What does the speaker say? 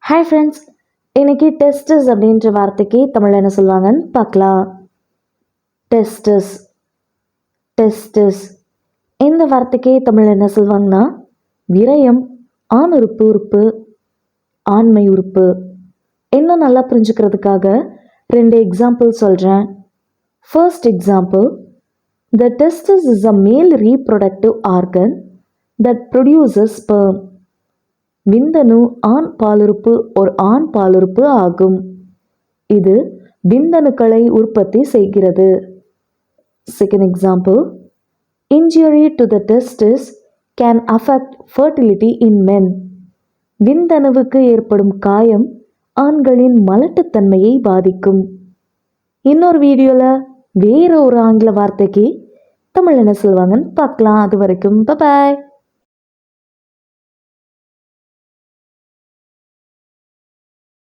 Hi friends, இன்னைக்கு tests அப்படின்ற வார்த்தைக்கு தமிழ் என்ன சொல்லுவாங்கன்னு பார்க்கலாம். டெஸ்டஸ் டெஸ்டஸ் இந்த வார்த்தைக்கு தமிழ் என்ன சொல்லுவாங்கன்னா விரயம், ஆண் உறுப்பு, ஆண்மை உறுப்பு. இன்னும் நல்லா புரிஞ்சுக்கிறதுக்காக 2 எக்ஸாம்பிள் சொல்கிறேன். First example, the testes is a male reproductive organ that produces sperm. விந்தணு ஆண் பாலுறுப்பு ஒரு ஆண் பாலுறுப்பு ஆகும். இது விந்தணுக்களை உற்பத்தி செய்கிறது. Second example, injury to the testis can affect fertility in men. விந்தணுவுக்கு ஏற்படும் காயம் ஆண்களின் மலட்டுத்தன்மையை பாதிக்கும். இன்னொரு வீடியோவில் வேற ஒரு ஆங்கில வார்த்தைக்கு தமிழ் என்ன சொல்லுவாங்கன்னு பார்க்கலாம். அது வரைக்கும் பாய்.